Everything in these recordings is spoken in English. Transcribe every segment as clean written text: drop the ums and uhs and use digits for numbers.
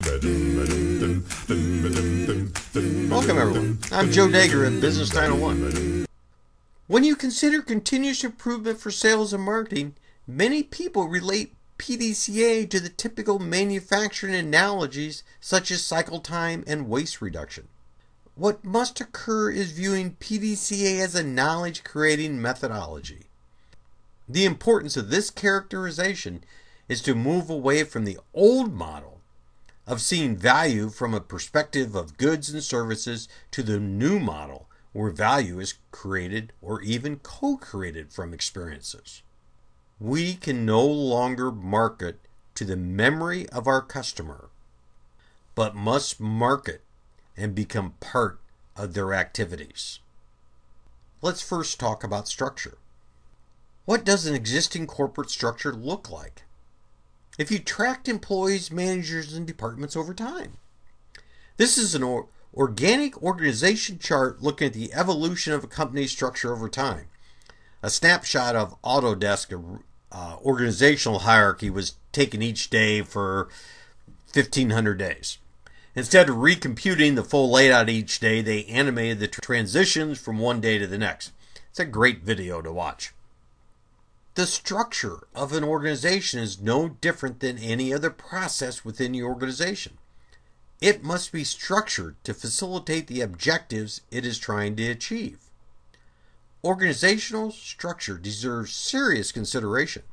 Welcome everyone, I'm Joe Dager at Business 901. When you consider continuous improvement for sales and marketing, many people relate PDCA to the typical manufacturing analogies such as cycle time and waste reduction. What must occur is viewing PDCA as a knowledge-creating methodology. The importance of this characterization is to move away from the old model of seeing value from a perspective of goods and services to the new model where value is created or even co-created from experiences. We can no longer market to the memory of our customer, but must market and become part of their activities. Let's first talk about structure. What does an existing corporate structure look like? If you tracked employees, managers, and departments over time. This is an organic organization chart looking at the evolution of a company's structure over time. A snapshot of Autodesk organizational hierarchy was taken each day for 1,500 days. Instead of recomputing the full layout each day, they animated the transitions from one day to the next. It's a great video to watch. The structure of an organization is no different than any other process within the organization. It must be structured to facilitate the objectives it is trying to achieve. Organizational structure deserves serious consideration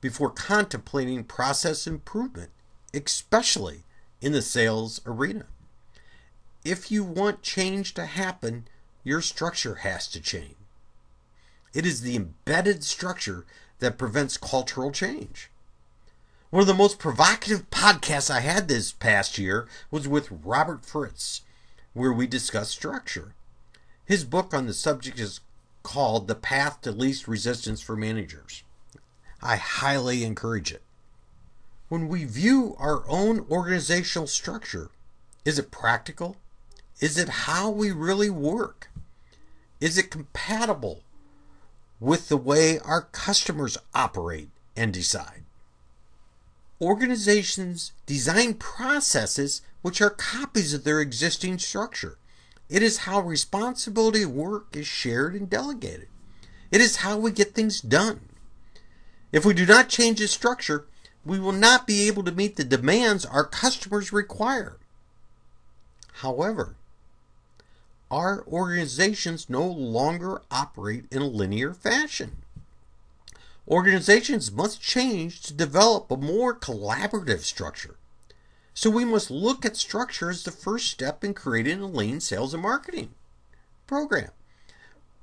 before contemplating process improvement, especially in the sales arena. If you want change to happen, your structure has to change. It is the embedded structure that prevents cultural change. One of the most provocative podcasts I had this past year was with Robert Fritz, where we discussed structure. His book on the subject is called The Path to Least Resistance for Managers. I highly encourage it. When we view our own organizational structure, is it practical? Is it how we really work? Is it compatible with the way our customers operate and decide? Organizations design processes which are copies of their existing structure. It is how responsibility of work is shared and delegated. It is how we get things done. If we do not change the structure, we will not be able to meet the demands our customers require. However, our organizations no longer operate in a linear fashion. Organizations must change to develop a more collaborative structure. So we must look at structure as the first step in creating a lean sales and marketing program.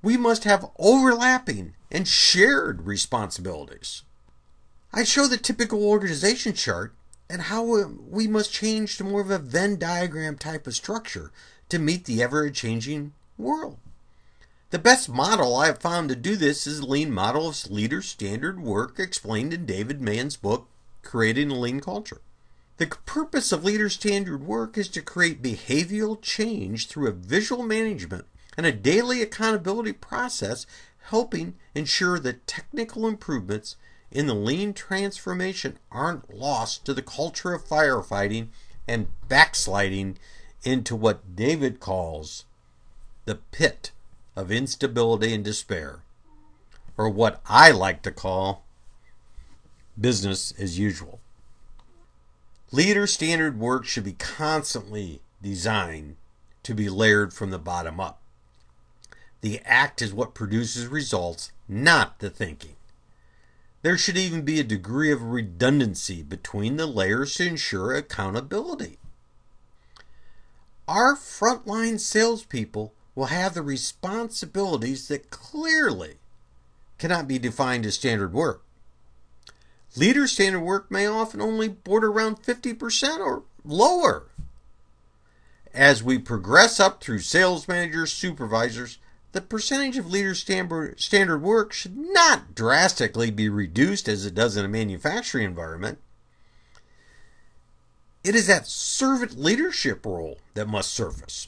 We must have overlapping and shared responsibilities. I show the typical organization chart and how we must change to more of a Venn diagram type of structure to meet the ever-changing world. The best model I have found to do this is the lean model of leader standard work explained in David Mann's book, Creating a Lean Culture. The purpose of leader standard work is to create behavioral change through a visual management and a daily accountability process, helping ensure that technical improvements in the lean transformation aren't lost to the culture of firefighting and backsliding into what David calls the pit of instability and despair, or what I like to call business as usual. Leader standard work should be constantly designed to be layered from the bottom up. The act is what produces results, not the thinking. There should even be a degree of redundancy between the layers to ensure accountability. Our frontline salespeople will have the responsibilities that clearly cannot be defined as standard work. Leader standard work may often only border around 50% or lower. As we progress up through sales managers, supervisors, the percentage of leader standard work should not drastically be reduced as it does in a manufacturing environment. It is that servant leadership role that must surface,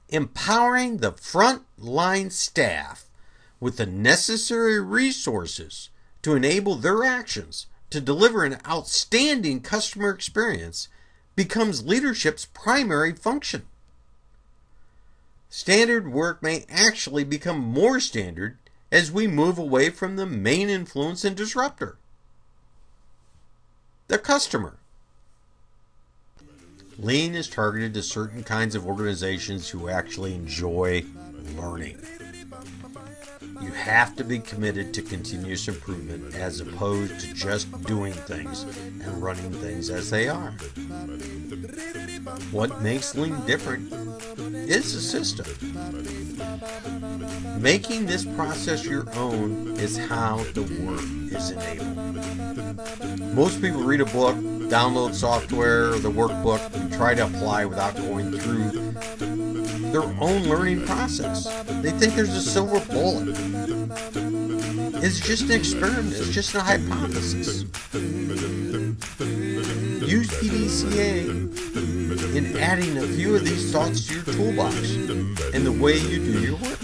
empowering the frontline staff with the necessary resources to enable their actions to deliver an outstanding customer experience becomes leadership's primary function. Standard work may actually become more standard as we move away from the main influence and disruptor, the customer. Lean is targeted to certain kinds of organizations who actually enjoy learning. You have to be committed to continuous improvement as opposed to just doing things and running things as they are. What makes Lean different is the system. Making this process your own is how the work is enabled. Most people read a book, download software or the workbook, and try to apply without going through their own learning process. They think there's a silver bullet. It's just an experiment. It's just a hypothesis. Use PDCA in adding a few of these thoughts to your toolbox and the way you do your work.